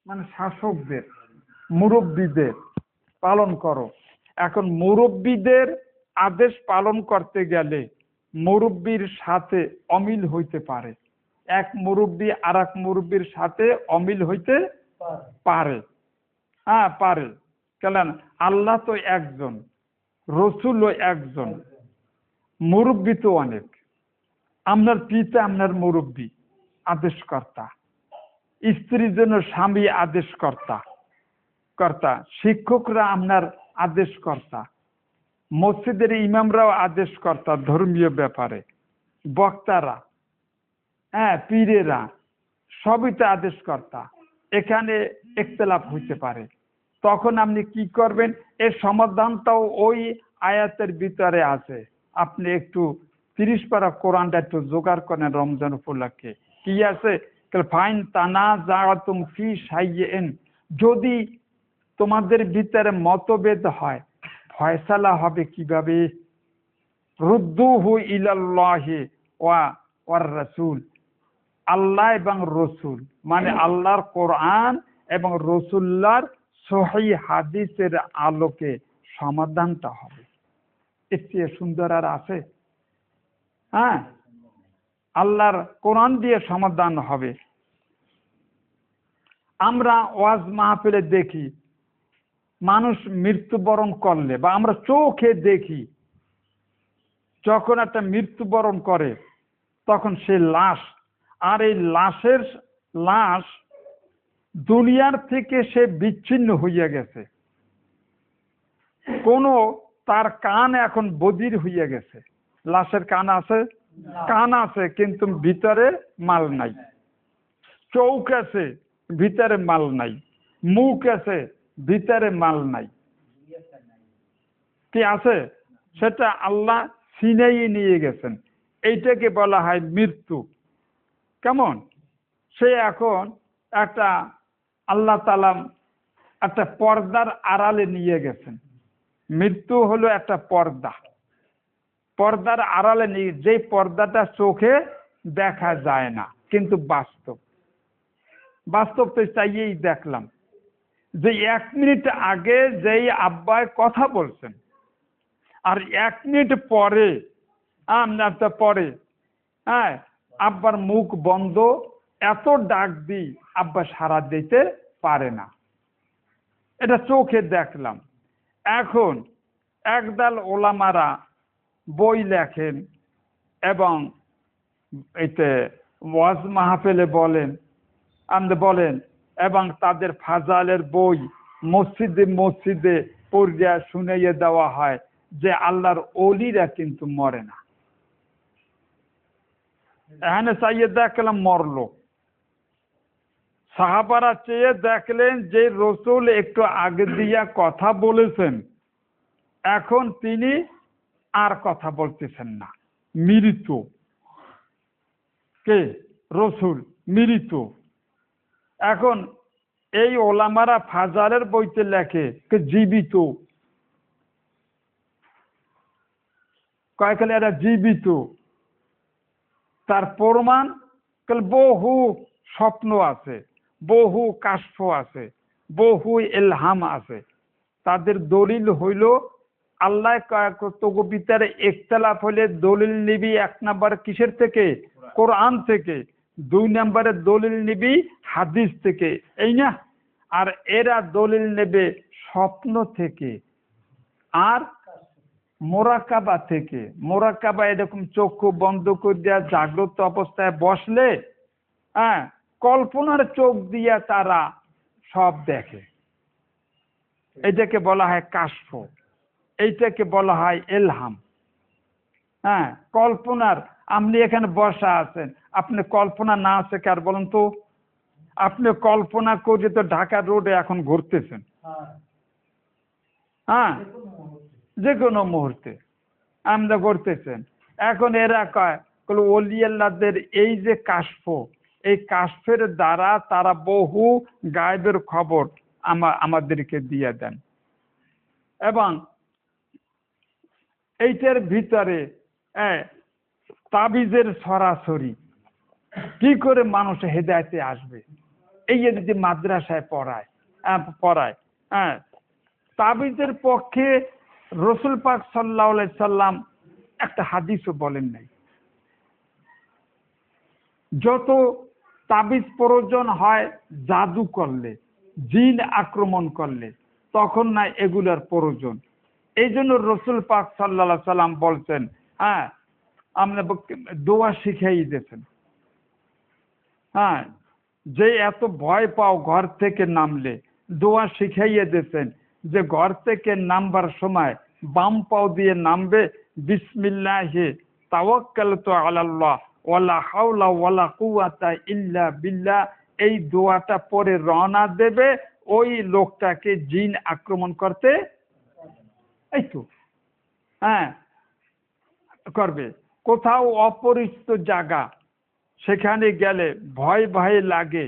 মানে শাসকদের, মুরব্বীদের পালন করো। এখন মুরব্বীদের আদেশ পালন করতে গেলে মুরব্বীর সাথে অমিল হইতে পারে, এক মুরব্বী আর এক মুরব্বীর সাথে অমিল হইতে পারে। হ্যাঁ পারে, কেন? আল্লাহ তো একজন, রসুলও একজন, মুরব্বী তো অনেক। আপনার পিতা আপনার মুরব্বী, আদেশকর্তা। স্ত্রীর জন্য স্বামী আদেশকর্তা কর্তা, শিক্ষকরা আপনার আদেশকর্তা, মসজিদের ইমামরাও আদেশকর্তা ধর্মীয় ব্যাপারে, বক্তারা, হ্যাঁ পীরেরা, সবই তো আদেশকর্তা। এখানে ইখতিলাফ হইতে পারে, তখন আপনি কি করবেন? এর সমাধানটাও ওই আয়াতের ভিতরে আছে। আপনি একটু 30 পারা কোরআনটা একটু জোগাড় করেন রমজান উপলক্ষে। কি আছে? ফাইন তানা জাগাতুম ফি শাইইন, যদি তোমাদের ভিতরে মতভেদ হয়, ফয়সালা হবে কিভাবে? রুদ্দুহু ইলাল্লাহি ওয়ার রাসূল, আল্লাহ এবং রসুল, মানে আল্লাহর কোরআন এবং রসুল্লাহর সহিহ হাদিসের আলোকে সমাধানটা হবে। এর চেয়ে সুন্দর আর আছে? হ্যাঁ, আল্লাহর কোরআন দিয়ে সমাধান হবে। আমরা ওয়াজ মাহফিলে দেখি মানুষ মৃত্যুবরণ করলে, বা আমরা চোখে দেখি যখন একটা মৃত্যুবরণ করে তখন সে লাশ, আর এই লাশ দুনিয়ার থেকে সে বিচ্ছিন্ন হইয়া গেছে। কোন তার কান এখন বধির হইয়া গেছে। লাশের কান আছে, কান আছে কিন্তু ভিতরে মাল নাই। চোখ আছে, ভিতরে মাল নাই। মুখ আছে, ভিতরে মাল নাই। কি আছে? সেটা আল্লাহ ছিনাইয়ে নিয়ে গেছেন। এইটাকে বলা হয় মৃত্যু। কেমন? সে এখন একটা আল্লাহ তাআলা একটা পর্দার আড়ালে নিয়ে গেছেন। মৃত্যু হলো একটা পর্দা, পর্দার আড়ালে নিয়ে, যে পর্দাটা চোখে দেখা যায় না কিন্তু বাস্তব তো চাইয়েই দেখলাম যে 1 মিনিট আগে যেই আব্বায় কথা বলছেন আর 1 মিনিট পরে পরে, হ্যাঁ, আব্বার মুখ বন্ধ, এত ডাক দিই আব্বা সাড়া দিতে পারে না। এটা চোখে দেখলাম। এখন একদল ওলামারা বই লেখেন এবং এতে ওয়াজ মাহফিলে বলেন এবং তাদের ফাজালের বই মসজিদে পড়িয়া শুনাইয়ে দেওয়া হয় যে আল্লাহর ওলিরা কিন্তু মরে না। এখানে চাইয়ে দেখলাম মরলো। সাহাবারা চেয়ে দেখলেন যে রসুল একটু আগে দিয়া কথা বলেছেন, এখন তিনি আর কথা বলতেছেন না, মৃত। কে? রসুল মৃত। এখন এই ওলামারা ফাজালের বইতে লেখে জীবিত, কয়েকলে এরা জীবিত। তার প্রমাণ বহু স্বপ্ন আছে, বহু কাশফ আছে, বহু ইলহাম আছে। তাদের দলিল হইল আল্লাহ তোগো ভিতরে ইখতিলাফ হলে দলিল নিবি 1 নাম্বার কিসের থেকে? কোরআন থেকে। 2 নম্বরে দলিল নিবি হাদিস থেকে, এই না? আর এরা দলিল নেবে স্বপ্ন থেকে আর মোরাকাবা থেকে। মোরাকাবা এরকম চক্ষু বন্ধ করে দেওয়া, জাগ্রত অবস্থায় বসলে, হ্যাঁ, কল্পনার চোখ দিয়া তারা সব দেখে। এটাকে বলা হয় কাশফ, এইটাকে বলা হয় ইলহাম। হ্যাঁ, কল্পনার। আপনি এখানে বসা আছেন, আপনি কল্পনা না আছে কার বলেন তো? আপনি কল্পনা করে তো ঢাকা রোডে এখন ঘুরতেছেন, হ্যাঁ, যে কোনো মুহূর্তে আমরা ঘুরতেছেন। এখন এরা কয় ওলি আল্লাহদের এই যে কাশফ, এই কাশফের দ্বারা তারা বহু গায়েবের খবর আমাদেরকে দিয়ে দেন। এবং এইটার ভিতরে তাবিজের সরাসরি কি করে মানুষ হেদায়েতে আসবে, এই যদি মাদ্রাসায় পড়ায়, হ্যাঁ, তাবিজের পক্ষে রসুল পাক সাল্লাল্লাহু আলাইহি সাল্লাম একটা হাদিসও বলেন নাই। যত তাবিজ প্রয়োজন হয় জাদু করলে, জিন আক্রমণ করলে, তখন না এগুলার প্রয়োজন। এই জন্য রসুল পাক সাল্লাল্লাহু আলাইহি সাল্লাম বলছেন, হ্যাঁ, আমরা দোয়া শিখাই দিয়েছেন। হ্যাঁ, যে এত ভয় পাও ঘর থেকে নামলে, দোয়া শিখাইয়ে দিয়েছেন যে ঘর থেকে নামবার সময় বাম পাও দিয়ে নামবে, বিসমিল্লাহি তাওয়াক্কালতু আলাল্লাহ ওয়ালা হাওলা ওয়ালা কুওয়াতা ইল্লা বিল্লাহ, এই দোয়াটা পরে রওনা দেবে, ওই লোকটাকে জিন আক্রমণ করতে এই তো হ্যাঁ করবে। কোথাও অপরিচিত জায়গা, সেখানে গেলে ভয় ভয়ে লাগে,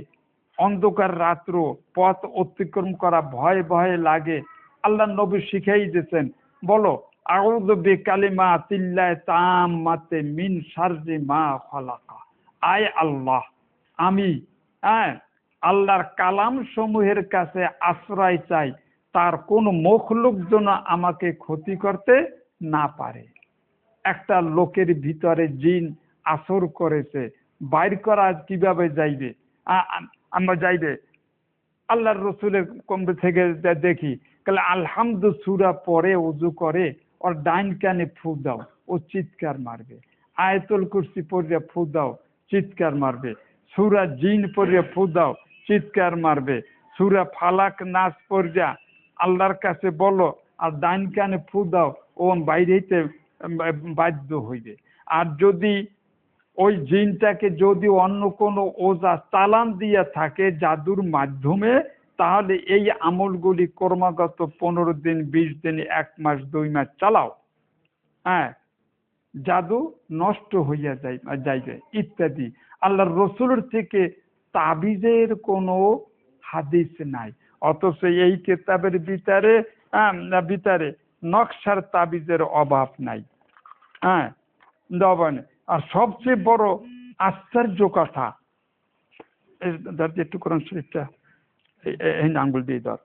অন্ধকার রাত্র পথ অতিক্রম করা ভয় ভয়ে লাগে, আল্লাহ নবী শিখাই দিয়েছেন, বলো আউযু বিকালিমাতিল্লাহি তাম্মাতি মিন শাররি মা খালাকা। আয় আল্লাহ, আমি আল্লাহর কালাম সমূহের কাছে আশ্রয় চাই, তার কোন মখলুক যেন আমাকে ক্ষতি করতে না পারে। একটা লোকের ভিতরে জিন আসর করেছে, বাইর করা কিভাবে যাইবে? আমরা যাইবে আল্লাহর রসুলের কমবে থেকে দেখি, তাহলে আলহামদু সূরা পরে ওযু করে ওর ডাইন কানে ফু দাও, ও চিৎকার মারবে। আয়াতুল কুরসি পড়ে ফু দাও, চিৎকার মারবে। সূরা জিন পড়ে ফু দাও, চিৎকার মারবে। সূরা ফালাক নাস পড়ে আল্লাহর কাছে বলো আর ডাইন কানে ফু দাও, ও বাইরেতে বাধ্য হইবে। আর যদি ওই জিনটাকে যদি অন্য কোনো ওজা চালান দিয়ে থাকে জাদুর মাধ্যমে, তাহলে এই আমলগুলি ক্রমাগত 15 দিন, 20 দিন, 1 মাস, 2 মাস চালাও, হ্যাঁ, জাদু নষ্ট হইয়া যাইবে ইত্যাদি। আল্লাহর রসুলের থেকে তাবিজের কোনো হাদিস নাই, অথচ এই কিতাবের ভিতরে নকশার তাবিজের অভাব নাই। হ্যাঁ, আর সবচেয়ে বড় আশ্চর্য কথা, একটু কোরআন শরীফটা এই আঙ্গুল দিয়ে ধর,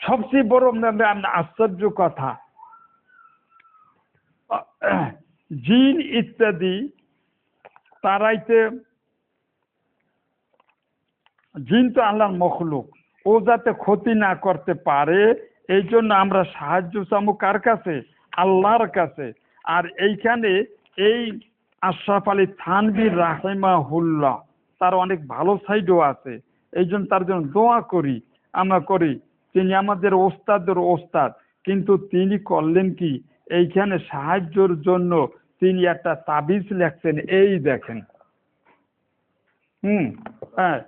সবচেয়ে বড় আশ্চর্য কথা, জিন ইত্যাদি তারাইতে, জিন তো আল্লাহর মখলুক, ও যাতে ক্ষতি না করতে পারে এই জন্য আমরা সাহায্য চাবো কার কাছে? আল্লাহর কাছে। আর এইখানে এই আশরাফ আলী থানভী রাহিমাহুল্লাহ, তার অনেক ভালো সাইডও আছে, এই জন্য তার জন্য দোয়া করি, আমরা করি। তিনি আমাদের ওস্তাদের ওস্তাদ, কিন্তু তিনি করলেন কি, এইখানে সাহায্যের জন্য তিনি একটা তাবিজ লেখছেন, এই দেখেন, হ্যাঁ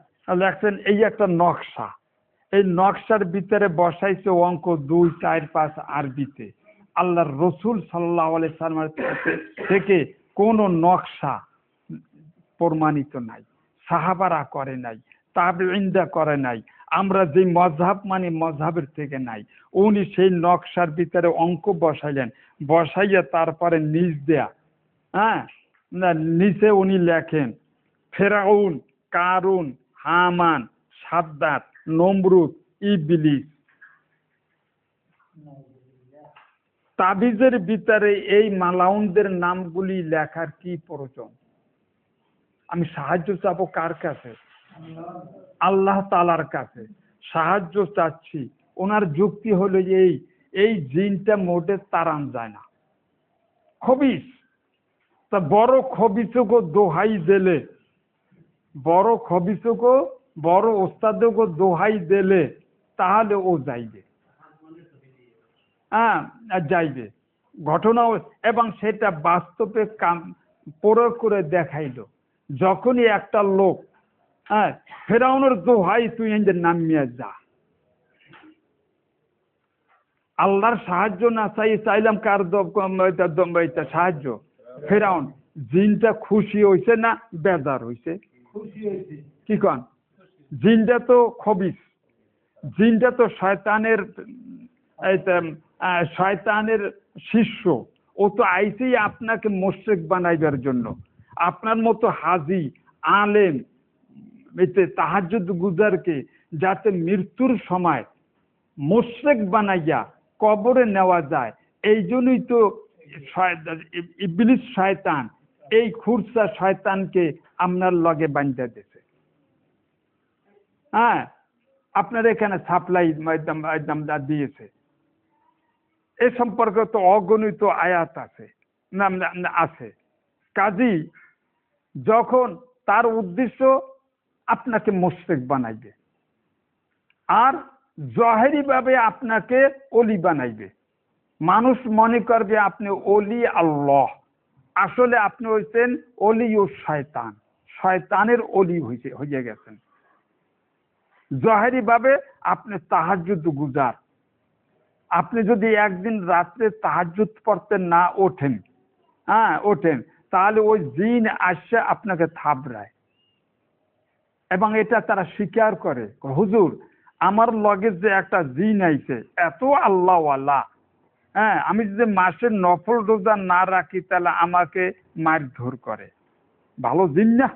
লেখছেন, এই একটা নকশা, এই নকশার ভিতরে বসাইছে অঙ্ক 2, 4, 5 আরবিতে। আল্লাহর রসুল সাল্লাল্লাহু আলাইহি সাল্লাম থেকে কোন নকশা প্রমাণিত নাই, সাহাবারা করে নাই, তাবেঈনরা করে নাই, আমরা যে মযহাব মানি মযহাবের থেকে নাই। উনি সেই নকশার ভিতরে অঙ্ক বসাইলেন, বসাইয়া তারপরে নিচ দেয়া, হ্যাঁ, না নিচে উনি লেখেন ফেরাউন, কারুন, হামান, সাদ্দাত, নমরুদ, ইবলিস। তাবিজের ভিতরে এই মালাউনদের নামগুলি লেখার কি প্রয়োজন? আমি সাহায্য চাবো কার কাছে? আল্লাহ তাআলার কাছে সাহায্য চাচ্ছি। ওনার যুক্তি হলো এই জিনটা মোটে তাড়ান যায় না, খবিস। তা বড় খবিসকে দোহাই দিলে, বড় খবিসকে বড় ওস্তাদকে দোহাই দিলে তাহলে ও যাইবে, হ্যাঁ যাইবে ঘটনা। এবং সেটা বাস্তবে প্রয়োগ করে দেখাইলো। যখনই একটা লোক ফেরাউনের দোহাই তুই নামিয়ে যা, আল্লাহর সাহায্য না চাইলাম কার সাহায্য? ফেরাউন। জিনটা খুশি হয়েছে না বেজার হয়েছে? কি কন? জিনটা তো খবিস, জিনটা তো শয়তানের শিষ্য। ও তো আইসেই আপনাকে মুশরিক বানাইবার জন্য। আপনার মতো হাজি, আলেম, এতে তাহাজ্জুদ গুজারকে যাতে মৃত্যুর সময় মুশরিক বানাইয়া কবরে নেওয়া যায়, এই জন্যই তো ইবলিস শয়তান এই খুরসা শয়তানকে আপনার লগে বান্ধা দিয়েছে। হ্যাঁ, আপনার এখানে সাপ্লাই দিয়েছে। এ সম্পর্কে তো অগণিত আয়াত আছে আছে। কাজী যখন তার উদ্দেশ্য আপনাকে মুশরিক বানাইবে আর জহেরি ভাবে আপনাকে অলি বানাইবে, মানুষ মনে করবে আপনি অলি আল্লাহ, আসলে আপনি হইছেন অলি ও শয়তান, শয়তানের অলি হয়ে গেছেন। জহেরি ভাবে আপনি তাহাজ্জুদ গুজার, আপনি যদি একদিন রাত্রে তাহাজ্জুদ পড়তে না ওঠেন, হ্যাঁ ওঠেন, তাহলে ওই জিন আসে আপনাকে থাবড়ায়। এবং এটা তারা স্বীকার করে, হুজুর আমার লগে যে একটা জিন আইছে এত আল্লাহওয়ালা, হ্যাঁ আমি যদি মাসের নফল রোজা না রাখি তাহলে আমাকে মারধর করে, ভালো জিন না,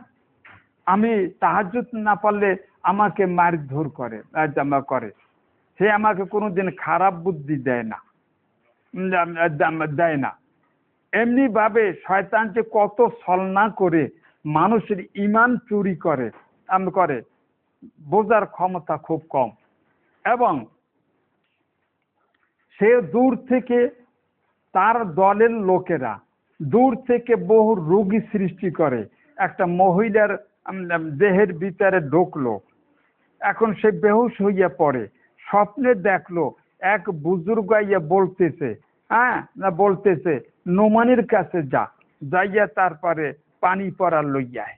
আমি তাহাজ্জুদ না পারলে আমাকে মারধর করে করে, সে আমাকে কোনোদিন খারাপ বুদ্ধি দেয় না। এমনি ভাবে শয়তান যে কত ছলনা করে মানুষের ঈমান চুরি করে বোঝার ক্ষমতা খুব কম। এবং সে দূর থেকে তার দলের লোকেরা দূর থেকে বহু রোগী সৃষ্টি করে। একটা মহিলার দেহের ভিতরে ঢুকলো, এখন সে বেহুশ হইয়া পড়ে, স্বপ্নে দেখলো এক বুজুর্গ আইয়া বলতেছে, হ্যাঁ না বলতেছে নোমানির কাছে যাইয়া তারপরে পানি পড়া লইয়ায়,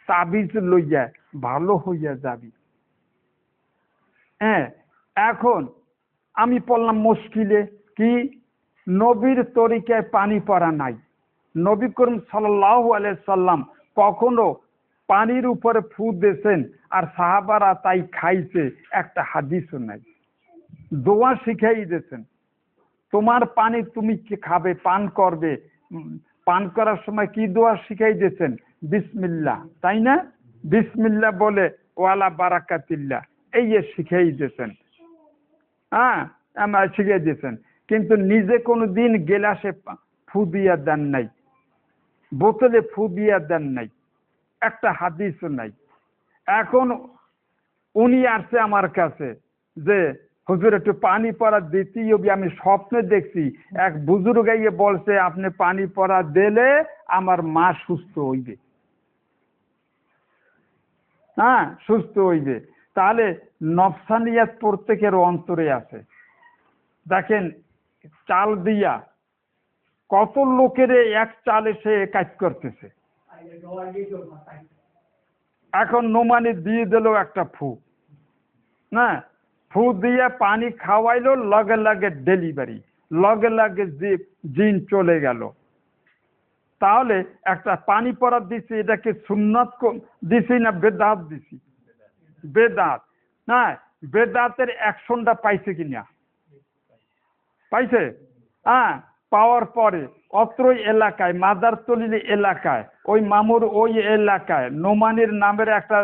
তাবিজ লইয়া ভালো হইয়া যাবি। হ্যাঁ, এখন আমি পড়লাম মুশকিলে, কি নবীর তরিকায় পানি পড়া নাই, নবী করিম সাল্লাল্লাহু আলাইহি সাল্লাম কখনো পানির উপরে ফু দিয়েছেন আর সাহাবারা তাই খাইছে, একটা হাদিসও নাই। দোয়া শিখাই দিয়েছেন, তোমার পানি তুমি কি খাবে, পান করবে, পান করার সময় কি দোয়া শিখাই দিয়েছেন, বিসমিল্লাহ, তাই না? বিসমিল্লাহ বলে ওয়ালা বারাকাতিল্লাহ এই শিখাই দিয়েছেন। হ্যাঁ আমার শিখিয়ে দিয়েছেন, কিন্তু নিজে কোনো দিন গেলাসে ফু দিয়া দেন নাই, বোতলে ফু দিয়া দেন নাই, একটা হাদিসও নাই। এখন উনি আসছে আমার কাছে যে হুজুর একটু পানি পড়া দিতেই হবে, আমি স্বপ্নে দেখছি এক বুজুর্গ গিয়ে বলছে আপনি পানি পড়া দিলে আমার মা সুস্থ হইবে, হ্যাঁ সুস্থ হইবে। তাহলে নফসানিয়াত প্রত্যেকের অন্তরে আছে। দেখেন চাল দিয়া কত লোকের এক চালে সে কাজ করতেছে। এখন নোমানি দিয়ে দিল একটা ফু, না ফু দিয়ে পানি খাওয়াইলো, লগে লগে ডেলিভারি, লগে লগে জিন চলে গেল। তাহলে একটা পানি পড়া দিছি, এটাকে সুন্নাত দিছি না বেদাত দিছি? বেদাত। না বেদাতের অ্যাকশনটা পাইছে কিনা? পাইছে। হ্যাঁ, পাওয়ার পরে অত্র এলাকায় মাদারতলি এলাকায় ওই মামুর ওই এলাকায় নোমানির নামের একটা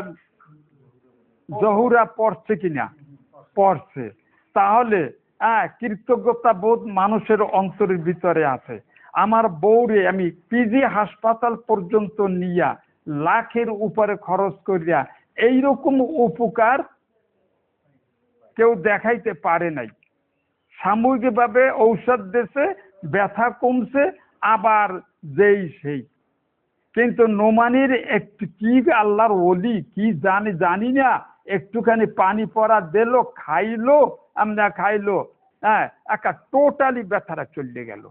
জহুরা পড়ছে কিনা? পড়ছে। তাহলে হ্যাঁ কৃতজ্ঞতা বোধ মানুষের অন্তরের ভিতরে আছে। আমার বউরে আমি পিজি হাসপাতাল পর্যন্ত নিয়া লাখের উপরে খরচ করিয়া এইরকম উপকার কেউ দেখাইতে পারে নাই। সাময়িকভাবে ঔষধ দেশে ব্যথা কমছে, আবার যেই সেই। কিন্তু নোমানির একটু কি আল্লাহর ওলি কি জানি না, একটুখানি পানি পড়া দিল, খাইলো, আমরা খাইলো, হ্যাঁ একটা টোটালি ব্যথাটা চলে গেল।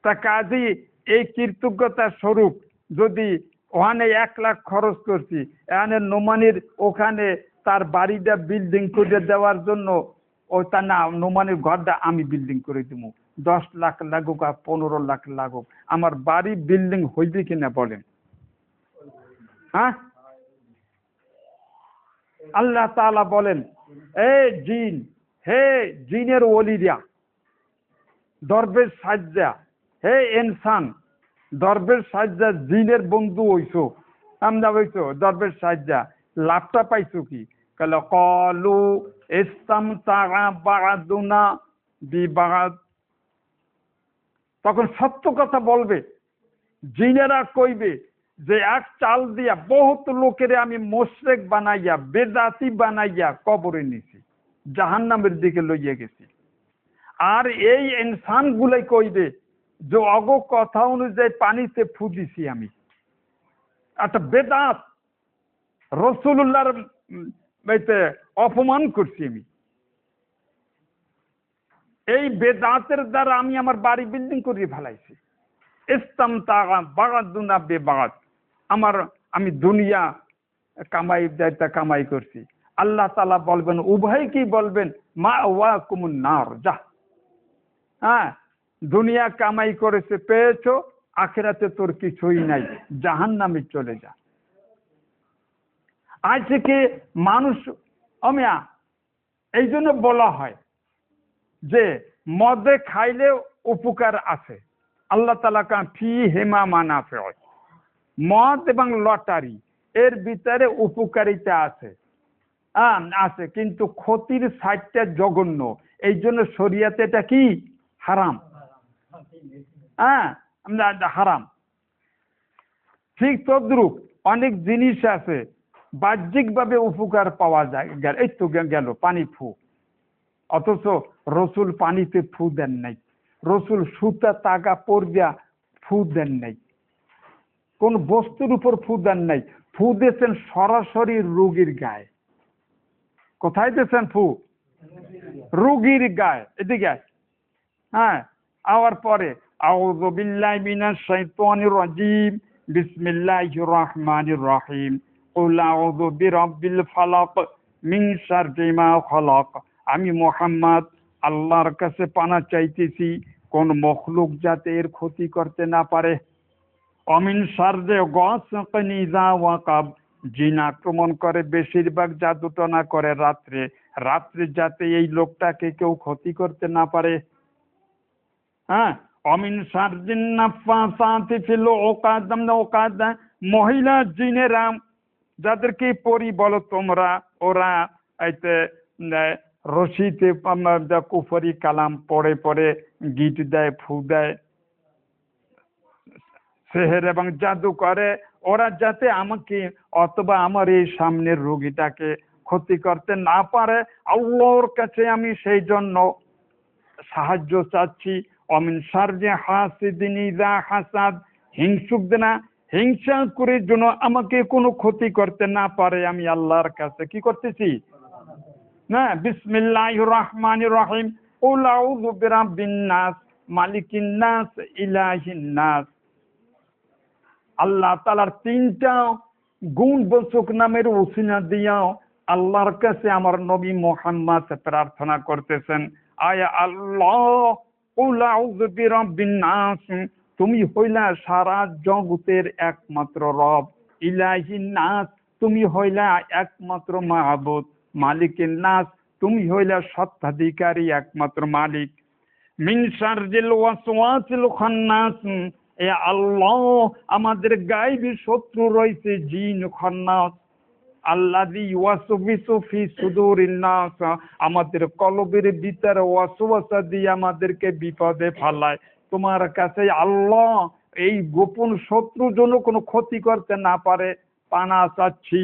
তা কাজী এই কৃতজ্ঞতার স্বরূপ যদি ওখানে 1 লাখ খরচ করছি, এখানে নোমানির ওখানে তার বাড়িটা বিল্ডিং করে দেওয়ার জন্য ও তা না, নোমানির ঘরটা আমি বিল্ডিং করে দিব, 10 লাখ লাগুক আর 15 লাখ লাগুক, আমার বাড়ি বিল্ডিং হইবে কিনা বলেন? হ্যাঁ, আল্লাহ তাআলা বলেন, এ জিন, হে জিনের ওলিরা, দরবেশ সাজ্জা, হে ইনসান, দরবেশ সাজ্জা জিনের বন্ধু হইছো, আমরা হইছো দরবেশ সাজ্জা, লাভটা পাইছো কি? কালে কলু ইস্তামতাআ বা'দুনা বিবাদ। তখন সত্য কথা বলবে, জিনেরা কইবে যে এক চাল দিয়া বহুত লোকের আমি মোশরেক বানাইয়া বেদাতি বানাইয়া কবরে নিছি, জাহান্নামের দিকে লইয়া গেছি। আর এই ইনসান গুলাই কইবে যে অগ কথা অনুযায়ী পানিতে ফু দিছি আমি। একটা বেদাত, রসুল্লাহর অপমান করছি আমি। এই বেদাতের দ্বারা আমি আমার বাড়ি বিল্ডিং করিয়ে ফেলাইছি। ইস্তামতাআ বা'দুনা বিবাদ, আমি দুনিয়া কামাই করছি। আল্লাহ তাআলা বলবেন, উভয় কি বলবেন, মাওয়াকুমুন নার, যা, হ্যাঁ দুনিয়া কামাই করেছে পেয়েছো, আখিরাতে তোর কিছুই নাই, জাহান্নামে চলে যা। আজ থেকে মানুষ অমিয়া এই জন্য বলা হয় যে মদে খাইলে উপকার আছে। আল্লাহ তাআলা ফি হিমা মানাফি, মদ এবং লটারি এর ভিতরে উপকারিতা আছে, আছে, কিন্তু ক্ষতির সাইডটা জঘন্য। এই জন্য শরীয়তে এটা কি হারাম, হারাম। ঠিক তদ্রূপ অনেক জিনিস আছে বাহ্যিক ভাবে উপকার পাওয়া যায়, এই তো গেল পানি ফু, অথচ রসুল পানিতে ফু দেন নাই, রসুল সুতা তাগা পর্যা ফু দেন নাই, কোন বস্তুর উপর ফু দেন নাই, ফু দিয়েছেন সরাসরি রোগীর গায়ে। কোথায় দিয়েছেন ফু? রোগীর গায়ে। এদিকে হ্যাঁ, আওয়ার পরে আউযু বিল্লাহি মিনাশ শাইতানির রাজিম, বিসমিল্লাহির রহমানির রহিম, কুল আউযু বিরাব্বিল ফালাক মিন শাররি মা খালাক। আমি মুহাম্মদ আল্লাহর কাছে পানা চাইতেছি কোন মখলুক যাতে এর ক্ষতি করতে না পারে। অমিন শাররি গাসিকিন ইযা ওয়াকাব, জিন আক্রমণ করে, বেশিরভাগ জাদুটনা করে রাত্রে, রাত্রে যাতে এই লোকটাকে কেউ ক্ষতি করতে না পারে। হ্যাঁ, অমিন শাররিন নাফাসাতি ফিল উকাদ, উকাদ মহিলা জিনেরা যাদেরকে পরি বলো তোমরা, ওরা এতে রশিতে কুফরি কালাম পড়ে পড়ে গিট দেয়, ফু দেয়, সেহের এবং জাদু করে, ওরা যাতে আমাকে অথবা আমার এই সামনের রোগীটাকে ক্ষতি করতে না পারে, আল্লাহর কাছে আমি সেই জন্য সাহায্য চাচ্ছি। অমিন শাররি হাসিদিন ইযা হাসাদ, হিংসুকদের না হিংসা করে যেন আমাকে কোনো ক্ষতি করতে না পারে, আমি আল্লাহর কাছে কি করতেছি না, বিসমিল্লাহির রহমানির রহিম, কুল আউযু বিরাব্বিন নাস মালিকিন নাস ইলাহিন নাস। আল্লাহ তাআলার তিনটা গুণবাচক নামের ওসিলা দিয়া আল্লাহর কাছে আমার নবী মুহাম্মদ প্রার্থনা করতেছেন, আয়া আল্লাহ, কুল আউযু বিরাব্বিন নাস, তুমি হইলা সারা জগতের একমাত্র রব, ইলাহিন নাস, তুমি হইলা একমাত্র মাহবুদ, মালিকিন নাস, তুমি হইলা সত্ত্বাধিকারী একমাত্র মালিক, মিন শাররিল ওয়াসওয়াসিল খান্নাস, এ আল্লাহ আমাদের গায়েবী শত্রু রয়েছে জিন খান্নাস, আল্লাযী ইউওয়াসবিসু ফি সুদুরিন নাস, আমাদের কলবের ভিতরে ওয়াসওয়াসা দিয়ে আমাদেরকে বিপদে ফেলায়। তোমার কাছে আল্লাহ এই গোপন শত্রু যেন কোনো ক্ষতি করতে না পারে পানা চাচ্ছি।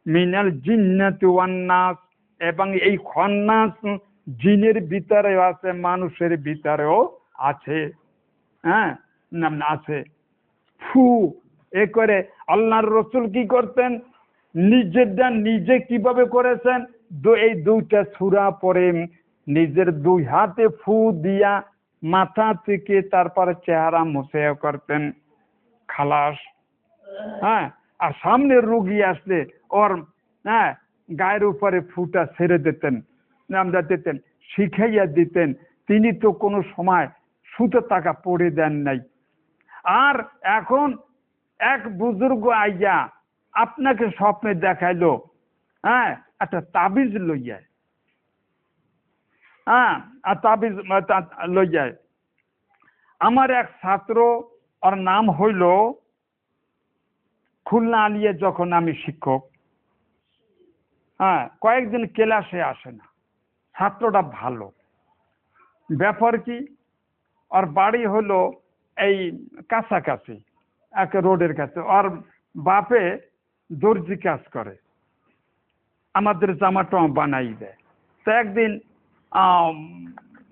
মিনাল জিন্নাতি ওয়ান নাস, এবং এই খান্নাস জিনের ভিতরেও আছে, মানুষের ভিতরেও আছে, হ্যাঁ আছে। ফু এ করে আল্লাহর রসুল কি করতেন, নিজেরটা নিজে কিভাবে করেছেন, এই দুইটা সূরা পড়ে নিজের দুই হাতে ফু দিয়া মাথা থেকে তারপরে চেহারা মুছে করতেন, খালাস। হ্যাঁ, আর সামনে রোগী আসলে ওর হ্যাঁ গায়ের উপরে ফুটা ছেড়ে দিতেন, নামটা দিতেন, শিখাইয়া দিতেন। তিনি তো কোনো সময় সুতো টাকা পড়ে দেন নাই। আর এখন এক বুজুর্গ আইয়া আপনাকে স্বপ্নে দেখাইলো, হ্যাঁ একটা তাবিজ লইয়া, হ্যাঁ আর তাবিজ লইয়া। আমার এক ছাত্র, ওর নাম হইল খুলনা আলিয়া, যখন আমি শিক্ষক, হ্যাঁ, কয়েকদিন ক্লাসে আসে না। ছাত্রটা ভালো, ব্যাপার কি, ওর বাড়ি হলো এই কাছাকাছি, এক রোডের কাছে। ওর বাপে দর্জি কাজ করে, আমাদের জামা টামা বানাই দেয়। তো একদিন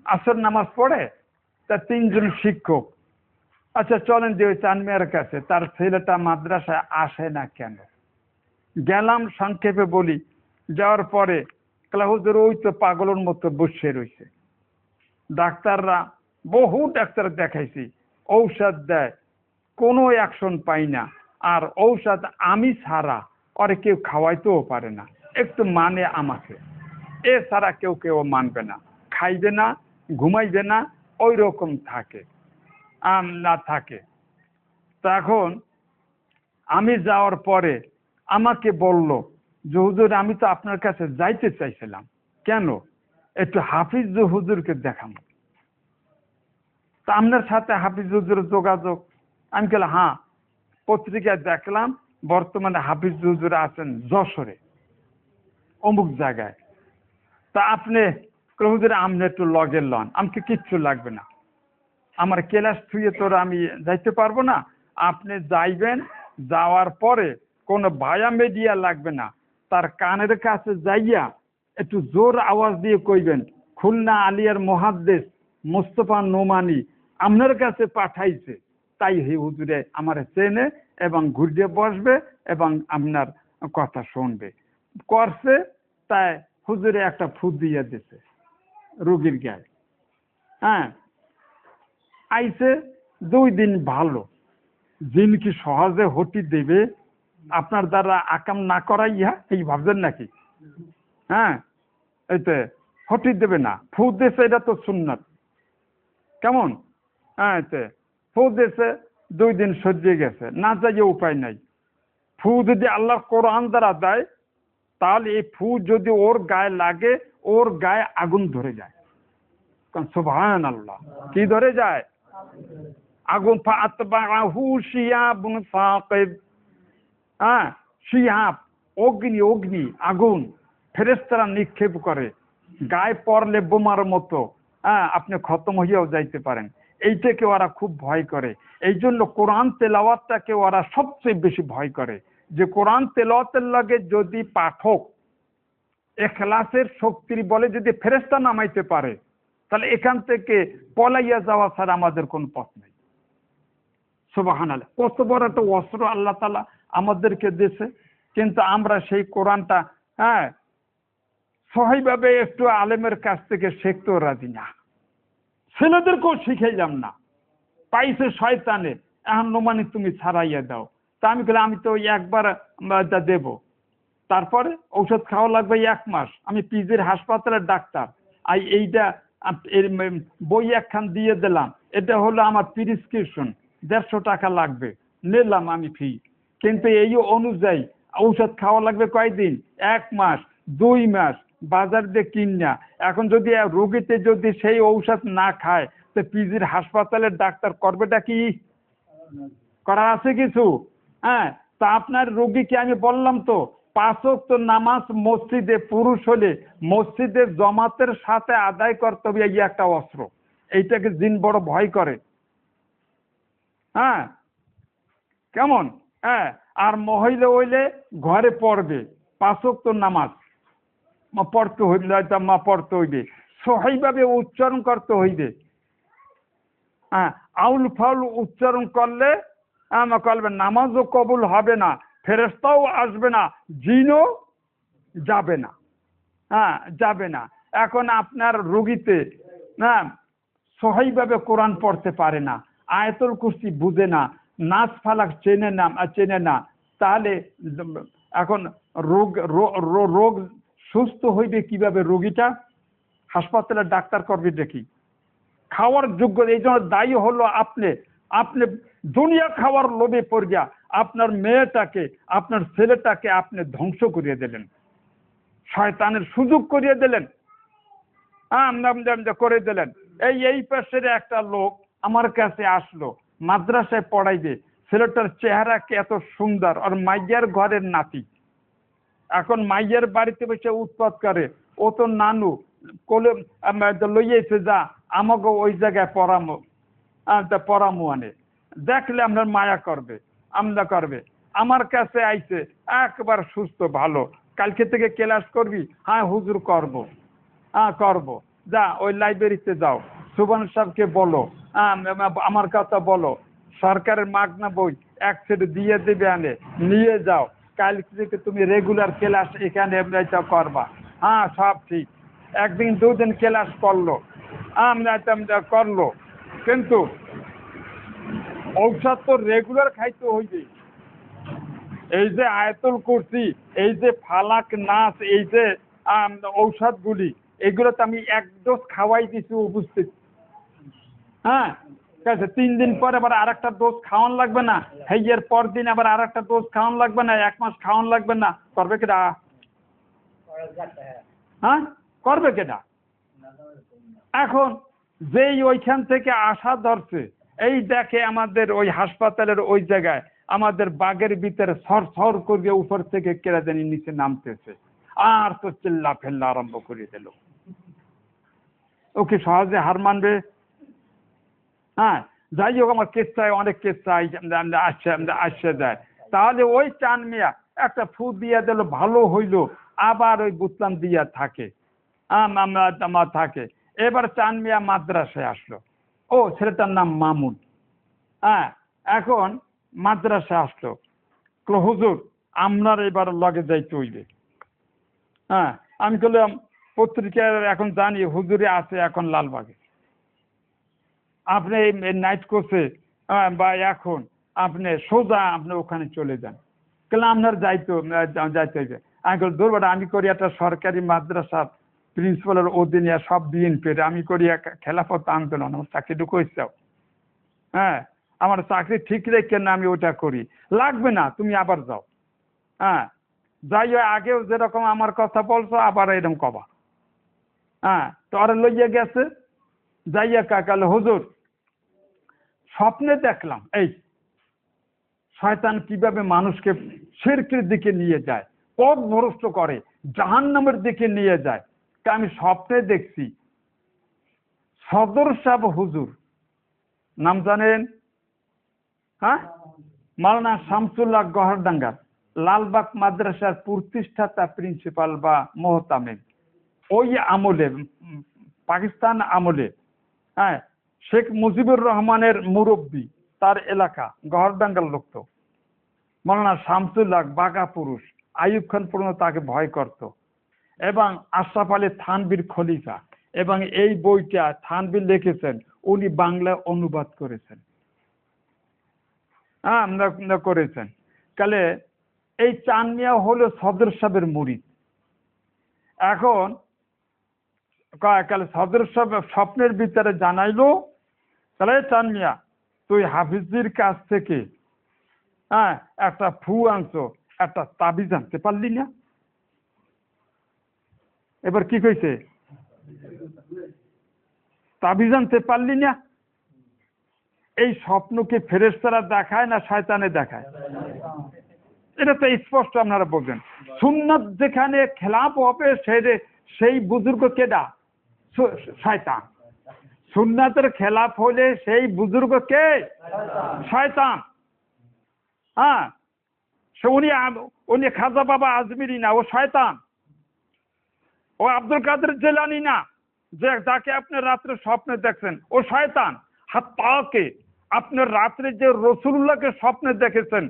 আসর নামাজ পড়ে, তা তিনজন শিক্ষক, আচ্ছা চলেন যে ওই চানমিয়ার কাছে, তার ছেলেটা মাদ্রাসায় আসে না কেন। গেলাম, সংক্ষেপে বলি। যাওয়ার পরে হুজুর ওই তো পাগলের মতো বসে রয়েছে। ডাক্তাররা, বহু ডাক্তার দেখাইছি, ঔষধ দেয়, কোনো অ্যাকশন পাই না। আর ঔষধ আমি ছাড়া ওরে কেউ খাওয়াইতেও পারে না, একটু মানে আমাকে, এছাড়া কেউ কেউ মানবে না, খাইবে না, ঘুমাইবে না, ওই রকম থাকে না থাকে। তখন আমি যাওয়ার পরে আমাকে বলল যে হুজুর আমি তো আপনার কাছে যাইতে চাইছিলাম, কেন, একটু হাফিজ হুজুরকে দেখাবো, তা আপনার সাথে হাফিজ হুজুরের যোগাযোগ? আমি বললাম হ্যাঁ, পত্রিকায় দেখলাম বর্তমানে হাফিজ হুজুর আছেন যশোরে অমুক জায়গায়। তা আপনি হুজুর আপনি একটু লগে লন, আমাকে কিচ্ছু লাগবে না, আমার ক্লাস থুয়ে তোর আমি যাইতে পারবো না, আপনি যাইবেন, যাওয়ার পরে কোনো ভায়া মিডিয়া লাগবে না, তার কানের কাছে যাইয়া একটু জোর আওয়াজ দিয়ে কইবেন খুলনা আলিয়ার মুহাদ্দিস মোস্তফা নোমানি আপনার কাছে পাঠাইছে, তাই হে হুজুরে আমার চেনে এবং ঘুরিয়ে বসবে এবং আপনার কথা শুনবে। করছে তাই হুজুরে একটা ফু দিয়ে দিছে রুগীর গায়ে। হ্যাঁ, আইছে 2 দিন ভালো। জিন কি সহজে হটি দেবে আপনার দ্বারা আকাম না করাইয়া, এই ভাবছেন নাকি? হ্যাঁ, এইতে হটি দেবে না, ফু দেশে, এটা তো সুন্নাত। কেমন? হ্যাঁ, ফু দেশে 2 দিন সহ্য গেছে, না যাইয়ে উপায় নাই। ফু যদি আল্লাহর কোরআন দ্বারা দেয়, তাহলে এই ফু যদি ওর গায়ে লাগে, ওর গায়ে আগুন ধরে যায়। কারণ সুবহানাল্লাহ, কি ধরে যায়? আগুন। ফাআতবাহু শিহাবুন সাকিব। হ্যাঁ, শিহাব, অগ্নি, অগ্নি, আগুন ফেরেশতারা নিক্ষেপ করে, গায়ে পড়লে বোমার মতো, হ্যাঁ, আপনি খতম হইয়াও যাইতে পারেন। এইটাকে ওরা খুব ভয় করে। এই জন্য কোরআন তেলাওয়াতটাকে ওরা সবচেয়ে বেশি ভয় করে, যে কোরআন তেলাওয়াতের লাগে যদি পাঠক এখলাসের শক্তির বলে যদি ফেরেশতা নামাইতে পারে, তাহলে এখান থেকে পলাইয়া যাওয়া ছাড়া আমাদের কোন পথ নেই। সুবহানাল্লাহ, কত বড় একটা অস্ত্র আল্লাহ তাআলা আমাদেরকে দিয়েছে, কিন্তু আমরা সেই কোরআনটা, হ্যাঁ, সহিভাবে একটু আলেমের কাছ থেকে শিখতেও রাজি না, ছেলেদেরকেও শিখাইলাম না, পাইছে শয়তানে, এখন নোমানি তুমি ছাড়াইয়া দাও। তা আমি বললাম আমি তো একবার দেব, তারপরে ঔষধ খাওয়া লাগবে 1 মাস। আমি পিজির হাসপাতালের ডাক্তার, আর এইটা বই একখান দিয়ে দিলাম, এটা হলো আমার প্রেসক্রিপশন, 150 টাকা লাগবে, নিলাম আমি ফি। কিন্তু এই অনুযায়ী ঔষধ খাওয়া লাগবে কয়দিন? 1 মাস, 2 মাস, বাজার দিয়ে কিনা। এখন যদি রোগীতে যদি সেই ঔষধ না খায়, তো পিজির হাসপাতালের ডাক্তার করবেটা কি? করার আছে কিছু? হ্যাঁ, তা আপনার রোগীকে আমি বললাম তো 5 ওয়াক্ত নামাজ মসজিদে পুরুষ হলে মসজিদের জমাতের সাথে আদায় করতে হবে, এই একটা অস্ত্র। এইটাকে জিন বড় ভয় করে। হ্যাঁ, কেমন? হ্যাঁ, আর মহিলা হইলে ঘরে পড়বে 5 ওয়াক্ত নামাজ পড়তে হইলে, পড়তে হইবে, সহিভাবে উচ্চারণ করতে হইবে। হ্যাঁ, আউল ফাউল উচ্চারণ করলে করবে, নামাজও কবুল হবে না, ফেরেশতাও আসবে না, জিনও যাবে না। হ্যাঁ, যাবে না। এখন আপনার রোগীতে না সহিভাবে কোরআন পড়তে পারে না, আয়াতুল কুরসি বুঝে না, নাস ফালাক চেনে না, তাহলে এখন রোগ সুস্থ হইবে কিভাবে? রোগীটা হাসপাতালের ডাক্তার করবে দেখি খাওয়ার যোগ্য। এই জন্য দায়ী হলো আপনি। আপনি দুনিয়া খাওয়ার লোভে পড়িয়া আপনার মেয়েটাকে, আপনার ছেলেটাকে আপনি ধ্বংস করিয়ে দিলেন, শয়তানের সুযোগ করিয়ে দিলেন, করে দিলেন। এই পাশের একটা লোক আমার কাছে আসলো, মাদ্রাসায় পড়াইবে, ছেলেটার চেহারা কি এত সুন্দর, আর মাইয়ার ঘরের নাতি, এখন মাইয়ের বাড়িতে বসে উৎপাত করে, ও তো নানু কোলে লইয়েছে, যা আমাকে ওই জায়গায় পরামো আনে, দেখলে আপনার মায়া করবে, আমদা করবে। আমার কাছে আইছে একবার সুস্থ ভালো, কালকে থেকে ক্লাস করবি? হ্যাঁ হুজুর করবো। হ্যাঁ করবো। যা ওই লাইব্রেরিতে যাও, সুবহান সাহেবকে বলো, আমার কথা বলো, সরকারের মাগনা বই এক সেট দিয়ে দেবে, আনে নিয়ে যাও, কাল থেকে তুমি রেগুলার ক্লাস এখানে করবা। হ্যাঁ সব ঠিক। একদিন দুদিন ক্লাস করলো, করলো, কিন্তু ঔষধ তো রেগুলার খাইতে হইবে। এই যে আয়াতুল কুরসি, এই যে ফালাক নাস, এই যে ঔষধগুলি, এগুলো তো আমি এক ডোজ খাওয়াই দিছি উপস্থিত। হ্যাঁ ঠিক আছে, 3 দিন পরে আবার আরেকটা ডোজ খাওয়ান লাগবে না? এর পর দিন আবার আরেকটা ডোজ খাওয়ান লাগবে না? 1 মাস খাওয়ান লাগবে না? করবে কেডা? হ্যাঁ করবে কেডা? এখন যেই ওইখান থেকে আশা ধরছে, এই দেখে আমাদের ওই হাসপাতালের ওই জায়গায় আমাদের বাগের ভিতরে সর সর করে উপর থেকে কেরা জানি নিচে নামতেছে, আর তো চিল্লা ফেল্লা আরম্ভ করে দিল। ও কি সহজে হার মানবে? হ্যাঁ যাই হোক, আমার কেচ্ছায় অনেক কেচ্ছায় আসছে যায়। তাহলে ওই চান মিয়া একটা ফু দিয়ে দিল, ভালো হইলো, আবার ওই বুতলাম দিয়া থাকে, থাকে। এবার চান মিয়া মাদ্রাসায় আসলো, ও ছেলেটার নাম মামুন। হ্যাঁ এখন মাদ্রাসায় আসলো, হুজুর আপনার এবার লগে যাইতে হইবে। হ্যাঁ আমি বললাম, পত্রিকার এখন জানি হুজুরে আছে এখন লালবাগে, আপনি নাইট কোর্সে বা এখন আপনি সোজা আপনি ওখানে চলে যান। কেন আপনার যাইতে হইবে? আমি বলি, দূর বেটা, আমি করি একটা সরকারি মাদ্রাসা প্রিন্সিপালের অধীনে, সব বিএনপির, আমি করি খেলাফত আন্দোলন, আমার চাকরি ঢুকাইছাও। হ্যাঁ আমার চাকরি ঠিক রেখে না আমি ওটা করি, লাগবে না, তুমি আবার যাও। হ্যাঁ যাই হোক, আগেও যেরকম আমার কথা বলছো আবার এরকম কবা। হ্যাঁ তো আর লইয়া গেছে, যাইয়া কাকালে, হুজুর স্বপ্নে দেখলাম এই শয়তান কিভাবে মানুষকে শিরকের দিকে নিয়ে যায়, পথ ভ্রষ্ট করে, জাহান্নামের দিকে নিয়ে যায়। তা আমি স্বপ্নে দেখছি সদর সাহেব হুজুর, নাম জানেন? হ্যাঁ মাওলানা শামসুল্লাহ গহরডাঙ্গার লালবাগ মাদ্রাসার প্রতিষ্ঠাতা প্রিন্সিপাল বা মোহতামিম, ওই আমলে পাকিস্তান আমলে, হ্যাঁ শেখ মুজিবুর রহমানের মুরব্বী, তার এলাকা গহরডাঙ্গার লোক। তো মাওলানা শামসুল্লাহ বাঘা পুরুষ, আইয়ুব খান পর্যন্ত তাকে ভয় করত, এবং আশরাফ আলী থানভীর খলিফা, এবং এই বইটা থানভীর লিখেছেন, উনি বাংলায় অনুবাদ করেছেন। হ্যাঁ আমরা করেছেন। কালে এই চান মিয়া হলো সদর সাহেবের মুরিদ। এখন কালে সদর সাহেব স্বপ্নের ভিতরে জানাইলো, তাহলে চান মিয়া তুই হাফিজির কাছ থেকে হ্যাঁ একটা ফু আনছো, একটা তাবিজ আনতে পারলি না? এবার কি কইছে? তাবিজ আনতে পারলি না? এই স্বপ্নকে ফেরেশতারা দেখায় না শয়তানে দেখায়? এটা তো স্পষ্ট আপনারা বলবেন। সুন্নাত যেখানে খেলাফ হবে সেই বুজুর্গ কেডা? শয়তান। সুন্নাতের খেলাফ হলে সেই বুজুর্গ কে? শয়তান। হ্যাঁ উনি খাজা বাবা আজমিরি না, ও শয়তান। ও আব্দুল কাদের জেলানি না, যে যাকে আপনি রাত্রে স্বপ্নে দেখছেন, ও শয়তান। হাত্তাকে আপনার রাত্রে যে রসুল্লাহকে স্বপ্নে দেখেছেন,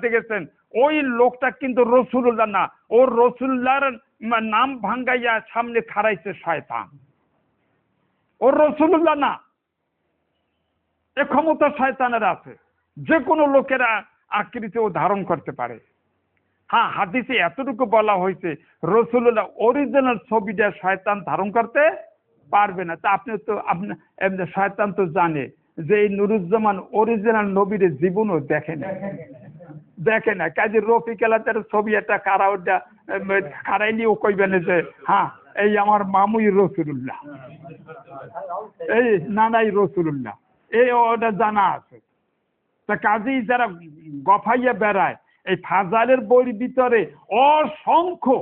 দেখেছেন, ওই লোকটা কিন্তু রসুল্লাহ না, ওর রসুল্লাহর নাম ভাঙ্গাইয়া সামনে খাড়াইছে শয়তান, ওর রসুল্লাহ না। এ ক্ষমতা শয়তানের আছে, যে কোনো লোকেরা আকৃতিও ধারণ করতে পারে। হ্যাঁ হাদিসে এতটুকু বলা হয়েছে, রসুল্লাহ অরিজিনাল ছবিটা শয়তান ধারণ করতে পারবে না। তা আপনি তো শয়তান তো জানে যে এই নুরুজ্জামান অরিজিনাল নবীর জীবনও দেখে না, কাজে রফিক এলাকার ছবি একটা কারাওটা খারাইলি ও কইবেন যে হ্যাঁ এই আমার মামুই রসুল্লাহ, এই নানাই রসুল্লাহ, এই ওটা জানা আছে। তা কাজেই যারা গফাইয়া বেড়ায়, এই ফাজাইলের বইয়ের ভিতরে অসংখ্য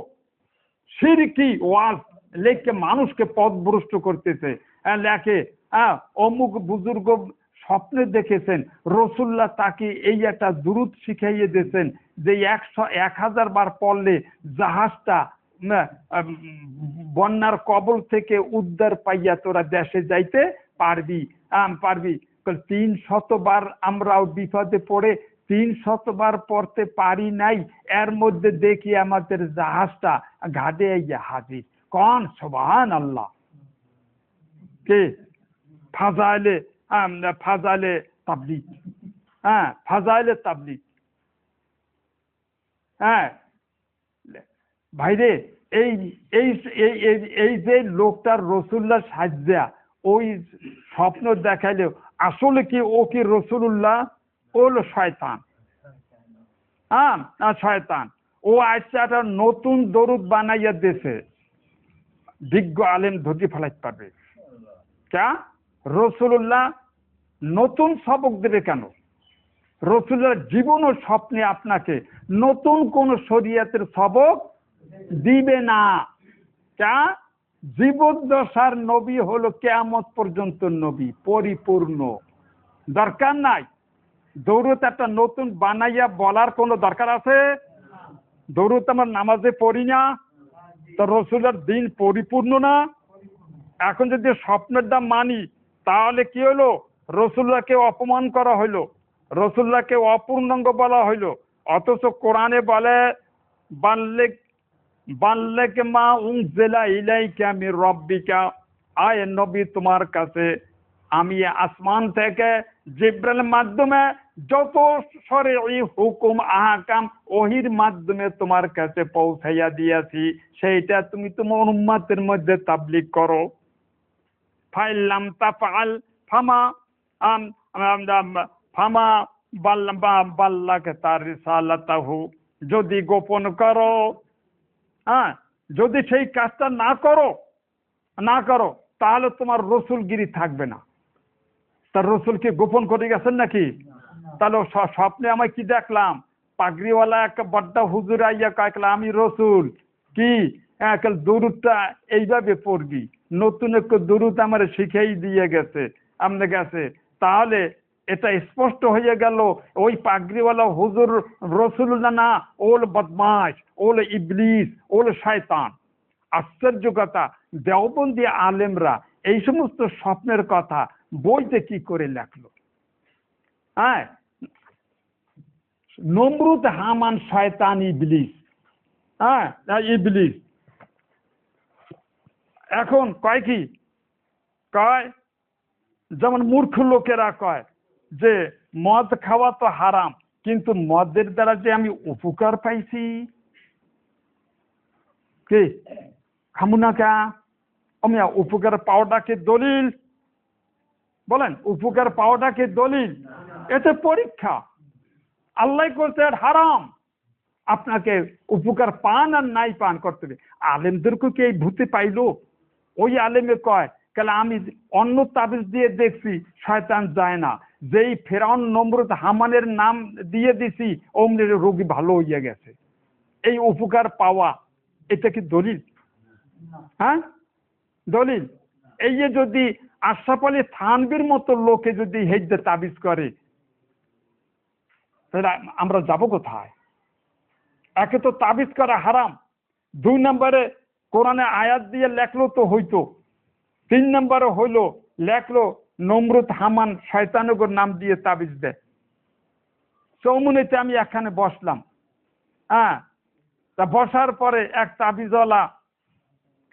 শিরকি ওয়াজ লেখকে মানুষকে পথভ্রষ্ট করতেছে। লেখে অমুক বুজুর্গ স্বপ্নে দেখেছেন রসুল্লাহ তাকে এই একটা দুরূদ শিখাইয়ে দিয়েছেন যে 1000 বার পড়লে জাহাজটা বন্যার কবল থেকে উদ্ধার পাইয়া তোরা দেশে যাইতে পারবি। পারবি 300 বার আমরাও বিপদে পড়ে 300 বার পড়তে পারি নাই, এর মধ্যে দেখি আমাদের জাহাজটা ঘাটে গিয়ে হাজির। কন সুবহানাল্লাহ। কে? ফাজাইলে ফাজাইলে তাবলীগ। ফাজাইলে তাবলীগ। ভাইরে এই এই এই যে লোকটার রসুল্লাহ সাজ্জা ওই স্বপ্ন দেখাইলে আসলে কি ও কি রসুল্লাহ? ও হলো শয়তান। শয়তান। ও আজকে একটা নতুন দরুদ বানাইয়া দিয়েছে, বিজ্ঞ আলেম ধরি ফেলাইতে পারবে। কে? রসুল্লাহ নতুন সবক দেবে কেন? রসুল্লাহ জীবন ও স্বপ্নে আপনাকে নতুন কোন শরীয়তের সবক দিবে না। কে? জীবদ্দশার নবী হলো কিয়ামত পর্যন্ত নবী, পরিপূর্ণ। দরকার নাই দৌড়ত একটা নতুন বানাইয়া বলার কোনো দরকার আছে? দৌড়ত আমার নামাজে পড়ি না, তো রসুলের দিন পরিপূর্ণ না? এখন যদি স্বপ্নেরটা মানি তাহলে কি হলো? রসুল্লাহকে অপমান করা হইলো, রসুল্লাহকে অপূর্ণাঙ্গ বলা হইলো। অথচ কোরআনে বলে বাল্লিক বাল্লিক মা উনজিলা ইলাইকা মির রাব্বিকা, আয় নবী তোমার কাছে আমি আসমান থেকে জিবরাইলের মাধ্যমে যত শরঈ হুকুম আহকাম ওহির মাধ্যমে তোমার কাছে পৌঁছাইয়া দিয়েছি, সেইটা তুমি তোমার উম্মতের মধ্যে তাবলীগ করো। ফাইল্লাম তাফআল ফামা ফামা বাল্লাকে তার রিসালাতাহু, যদি গোপন করো, যদি সেই কাজটা না করো তাহলে তোমার রসুলগিরি থাকবে না। তার রসুলকে গোপন করে গেছেন নাকি? তাহলে স্বপ্নে আমায় কি দেখলাম? পাগড়িওয়ালা একটা বড্ডা হুজুর আইয়া কয়েকলা আমি রসুল কি দুরুদটা এইভাবে পড়বি, নতুন একটা দুরুদ আমার শিখেই দিয়ে গেছে আমনে গেছে। তাহলে এটা স্পষ্ট হয়ে গেল ওই পাগড়িওয়ালা হুজুর রসুল্লাহ না, ওল বদমাশ, ওল ইবলিস, ওল শয়তান। আশ্চর্য কথা, দেওবন্দি আলেমরা এই সমস্ত স্বপ্নের কথা বইতে কি করে লেখলো? নমরুদ, হামান, শয়তান, ইবলিস। ইবলিস এখন কয় কি কয়? যেমন মূর্খ লোকেরা কয় যে মদ খাওয়া তো হারাম, কিন্তু মদের দ্বারা যে আমি উপকার পাইছি, কে খামু না কা? আমি উপকার পাওয়াটাকে দলিল বলেন? উপকার পাওয়াটাকে দলিল? এতে পরীক্ষা। আল্লাহ করতে হারাম, আপনাকে উপকার পান আর নাই পান করতে হবে। আলেমদেরকে কি এই ভূতে পাইলো? ওই আলেমে কয় তাহলে আমি অন্য তাবিজ দিয়ে দেখছি শয়তান যায় না, যেই ফেরাউন নমরুদ হামানের নাম দিয়ে দিছি অমনি রোগী ভালো হইয়া গেছে। এই উপকার পাওয়া এটা কি দলিল? দলিল? এই যে যদি আশরাফ আলী থানভীর মতো লোকে যদি হেজ্জে তাবিজ করে তাহলে আমরা যাব কোথায়? একে তো তাবিজ করা হারাম, 2 নম্বরে কোরআনে আয়াত দিয়ে লেখলো তো হইতো, 3 নম্বরে হইলো লেখলো নমরুদ হামান শয়তানগর নাম দিয়ে তাবিজ দেয়। চৌমুনিতে আমি এখানে বসলাম, তা বসার পরে এক তাবিজওয়ালা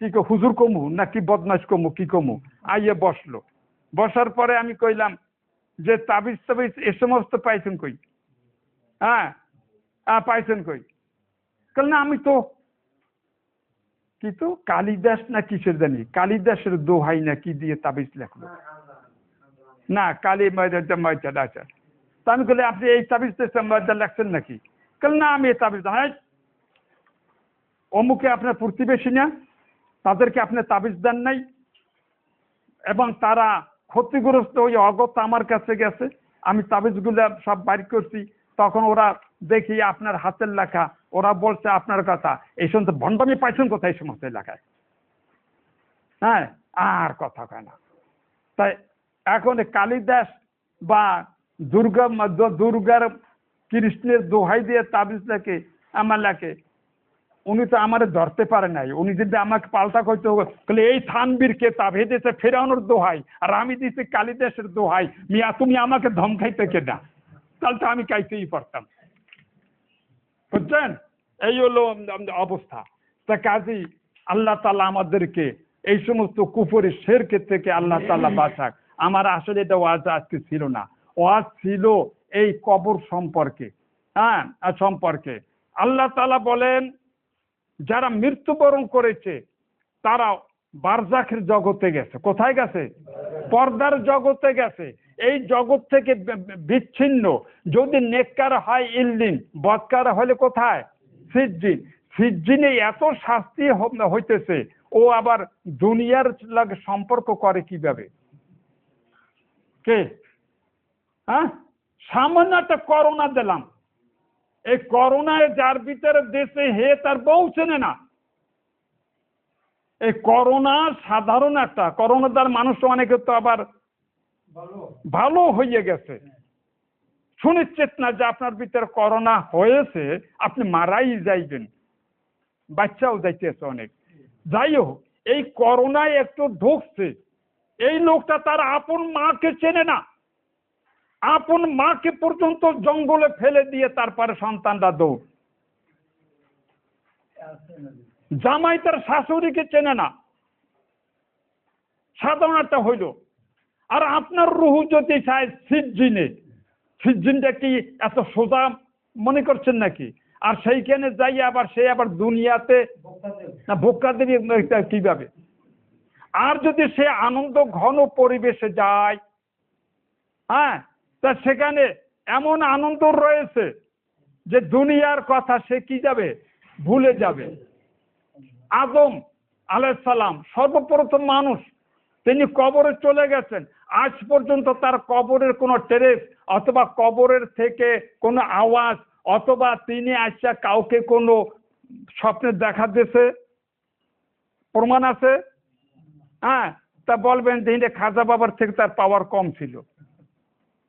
কি হুজুর কমু নাকি বদমাশ কমু কি কমু আইয়ে বসলো। বসার পরে আমি কইলাম যে তাবিজ তাবিজ এ সমস্ত পাইছেন কই? পাইছেন কই? না আমি তো কি তো কালিদাস না কিসের জানি, কালিদাসের দোহাই না কি দিয়ে তাবিজ লেখলো, না কালী ময়দা আছে। তা আমি বলি আপনি এই তাবিজ লেখছেন নাকি? না আমি এই তাবিজ অমুকে আপনার প্রতিবেশী না, তাদেরকে আপনি তাবিজ দেন নাই এবং তারা ক্ষতিগ্রস্ত হয়ে অগত আমার কাছে গেছে, আমি তাবিজগুলো সব বাইর করছি, তখন ওরা দেখি আপনার হাতের লেখা, ওরা বলছে আপনার কথা, এই সমস্ত ভণ্ডামি পাইছেন কোথায় এই সমস্ত এলাকায়? হ্যাঁ, আর কথা কয় না। তাই এখন কালিদাস বা দুর্গার কৃষ্ণের দোহাই দিয়ে তাবিজ লেখে আমার লেখে, উনি তো আমার ধরতে পারে নাই। উনি যদি আমাকে পাল্টা করতে হবে, এই থানবীর কে তাবে দিয়েছে ফেরানোর দোহাই, আর আমি দিচ্ছি কালিদাসের দোহাই, মিয়া তুমি আমাকে ধমকাইতে কেনা, তাহলে তো আমি কাইতেই পারতাম। বুঝছেন? এই হলো অবস্থা। তা কাজী আল্লাহ তাআলা আমাদেরকে এই সমস্ত কুফরি শিরক থেকে আল্লাহ তাআলা বাঁচাক। আমার আসলে এটা ওয়াজ আজকে ছিল না, ওয়াজ ছিল এই কবর সম্পর্কে। হ্যাঁ, সম্পর্কে আল্লাহ তাআলা বলেন, যারা মৃত্যুবরণ করেছে তারা বারজাখের জগতে গেছে। কোথায় গেছে? পর্দার জগতে গেছে। এই জগৎ থেকে বিচ্ছিন্ন। যদি নেককার হয় ইল্লিন, বদকার হলে কোথায়? সিজ্জিন। সিজ্জিনে এত শাস্তি হইতেছে, ও আবার দুনিয়ার লাগে সম্পর্ক করে কিভাবে? কে? হ্যাঁ, সামান্য একটা করোনা দিলাম, এই করোনায় যার ভিতরে দেশে হে তার বউ চেনে না। এই করোনা সাধারণ একটা করোনা, তার মানুষ অনেকে তো আবার ভালো হয়ে গেছে। সুনিশ্চিত না যে আপনার ভিতরে করোনা হয়েছে আপনি মারাই যাইবেন, বাচ্চাও যাইতেছে অনেক। যাই হোক, এই করোনায় একটু ঢুকছে, এই লোকটা তার আপন মাকে চেনে না, আপন মাকে পর্যন্ত জঙ্গলে ফেলে দিয়ে তারপরে সন্তানরা দৌড়। জামাই তার শাশুড়িকে চেনে না, সাধারণ একটা হইল। আর আপনার রুহু যদি চায় সিজ্জিনে, সিজ্জিনটা কি এত সোজা মনে করছেন নাকি? আর সেইখানে যাই আবার সে আবার দুনিয়াতে না ভোক্কা দেবে কিভাবে? আর যদি সে আনন্দ ঘন পরিবেশে যায়, হ্যাঁ, তা সেখানে এমন আনন্দ রয়েছে যে দুনিয়ার কথা সে কি যাবে, ভুলে যাবে। আদম আলাইহিস সালাম সর্বপ্রথম মানুষ, তিনি কবরে চলে গেছেন। আজ পর্যন্ত তার কবরের কোনো ট্রেস অথবা কবরের থেকে কোনো আওয়াজ অথবা তিনি আচ্ছা কাউকে কোনো স্বপ্নে দেখা দিয়েছে প্রমাণ আছে? হ্যাঁ, তা বলবেন যে খাজা বাবার থেকে তার পাওয়ার কম ছিল,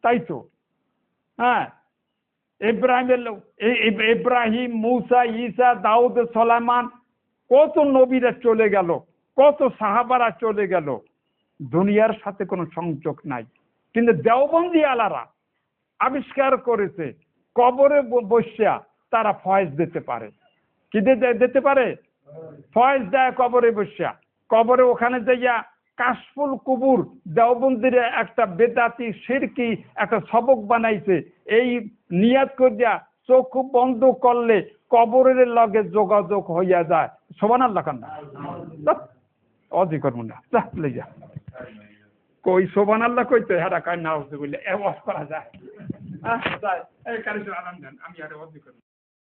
তাই তো? হ্যাঁ, ইব্রাহিম, মুসা, ঈসা, দাউদ, সুলাইমান, কত নবীরা চলে গেল, কত সাহাবারা চলে গেল, দুনিয়ার সাথে কোনো সংযোগ নাই। কিন্তু দেওবন্দি আলারা আবিষ্কার করেছে কবরে বসিয়া তারা ফয়েজ দিতে পারে। কি দিতে পারে? ফয়েজ দেয় কবরে বসিয়া। কবরে ওখানে যাইয়া কাশফুল কুবুর দেওবন্দির একটা বেদাতি শিরকি একটা সবক বানাইছে। এই নিয়াত করিয়া চোখ বন্ধ করলে কবরের লগে যোগাযোগ হইয়া যায়। সুবহানাল্লাহ কান্না অজি করবো না, যা কই সুবহানাল্লাহ কইতে হেরা কান্না হচ্ছে বলে এ ওয়াজ করা যায়। এই কারিশর আলাম দেন, আমি আরে অজি করব।